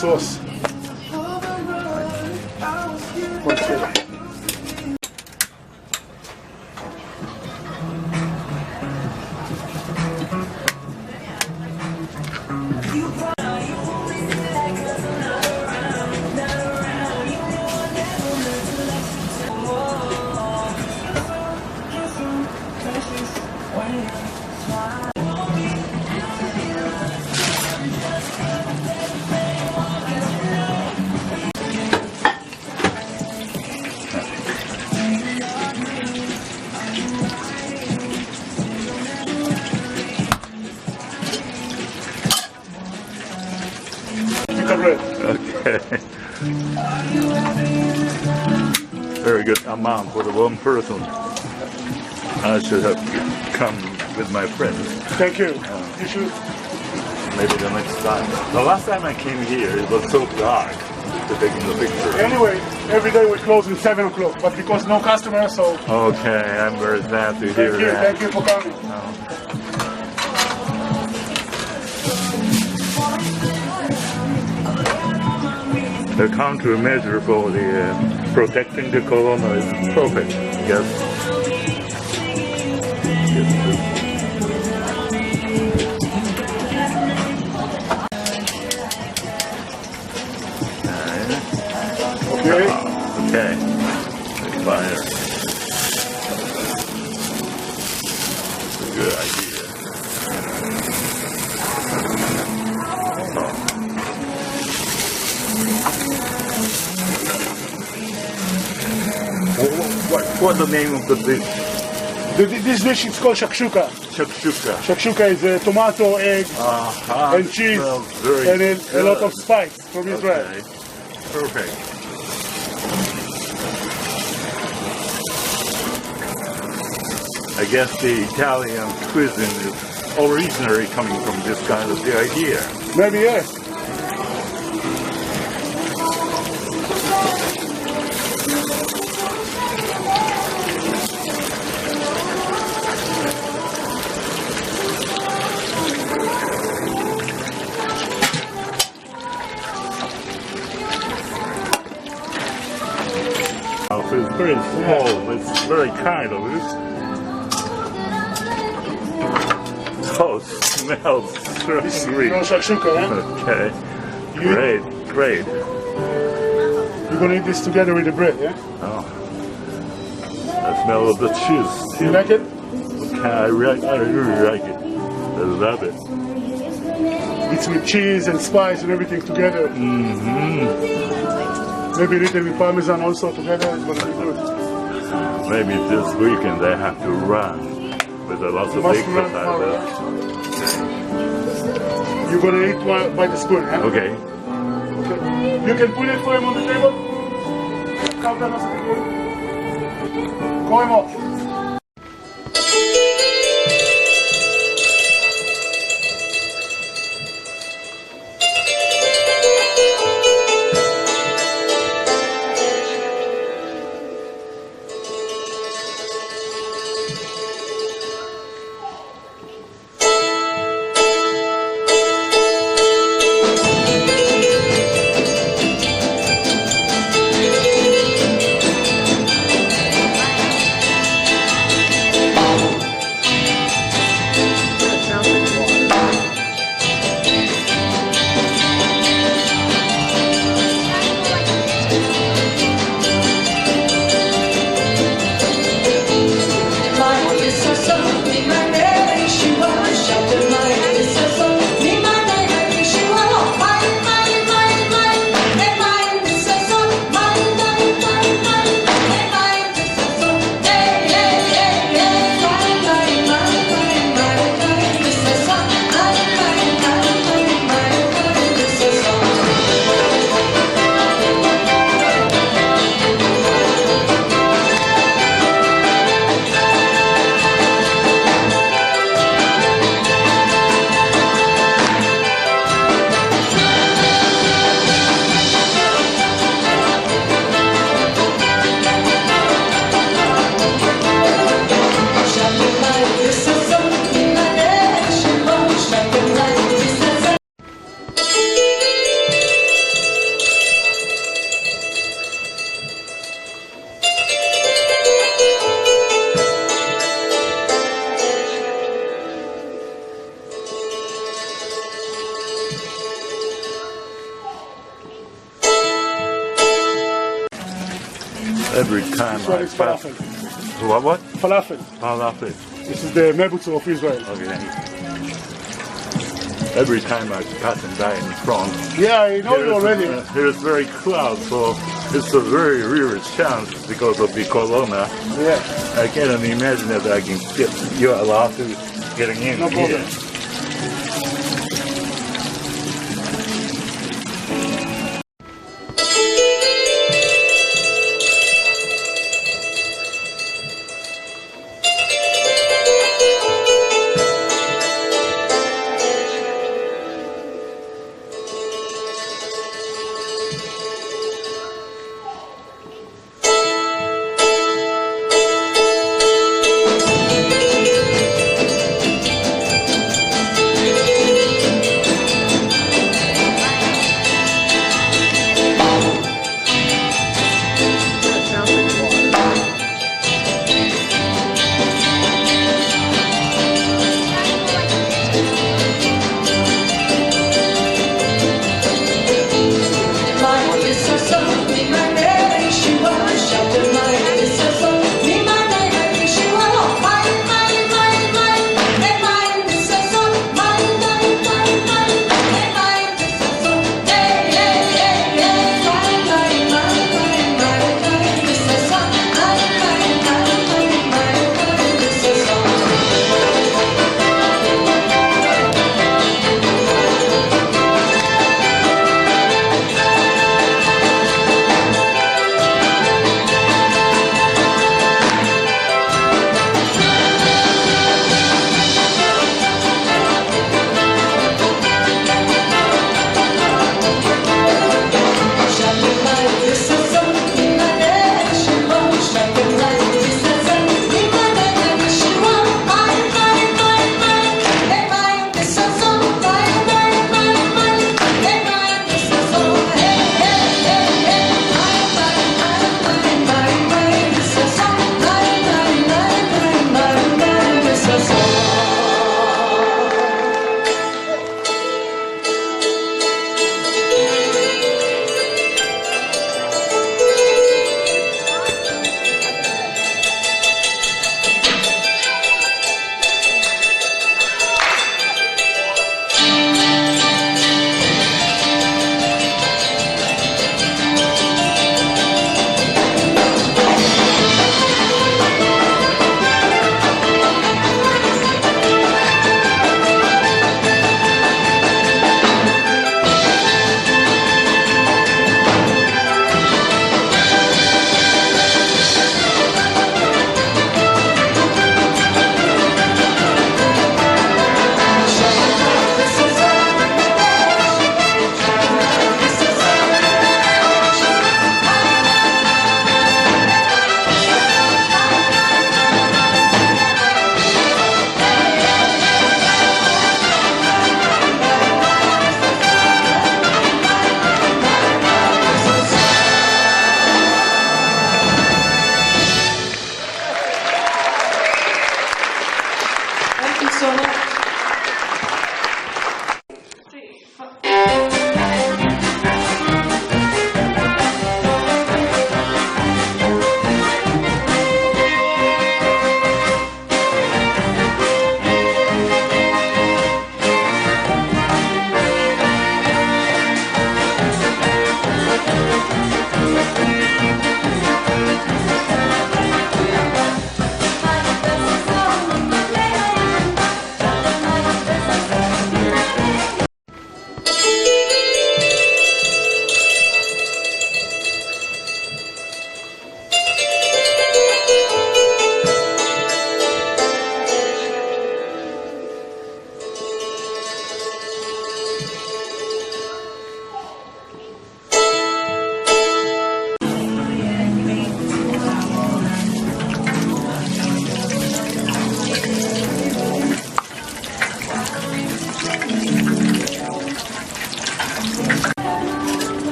sauce. One second. Okay. Very good amount for the one person. I should have come with my friends. Thank you. You should. Maybe the next time. The last time I came here, it was so dark to take the picture. Anyway, every day we close at 7 o'clock, but because no customers, so... Okay, I'm very glad to hear that. Thank you for coming. The countermeasure for the protecting the corona is perfect, yes. Okay. Okay. Fire. Good idea. What's the name of the dish? This dish is called shakshuka. Shakshuka. Shakshuka is tomato, egg, and cheese, and a lot of spice from Israel. Okay. Perfect. I guess the Italian cuisine is originally coming from this kind of the idea. Maybe yes. It's very small, but it's very kind of it. Oh, it smells so sweet. Shakshuka, eh? Okay. Great. You're gonna eat this together with the bread, yeah? Oh. I smell of the cheese. You like it? Okay, I really like it. I love it. It's with cheese and spice and everything together. Maybe a little with parmesan also together. It's gonna be good. Maybe this weekend I have to run with a lot of exercises. You're gonna eat one by the spoon, huh? Okay. You can put it for him on the table. Call him off. Every time This one I is pass. falafel. What? Falafel. Falafel. This is the mebutzer of Israel. Okay, thank you. Every time I pass and by in front, Yeah, I know you already. It's very cloud, so it's a very rare chance because of the corona. Yeah, I can't imagine that I can get you're allowed to getting in no here. problem.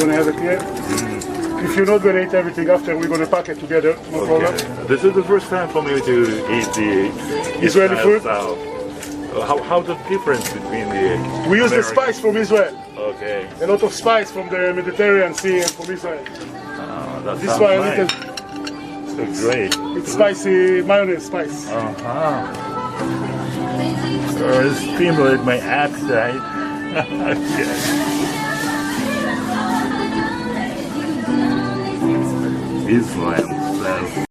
gonna have it here. If you're not gonna eat everything after, we're gonna pack it together. No problem. This is the first time for me to eat the Israeli food? style. How the difference between the We use the American- spice from Israel. Okay. A lot of spice from the Mediterranean Sea and from Israel. That This sounds one, nice. So great. it's spicy mayonnaise spice. Stimulate my appetite. Okay. Islam says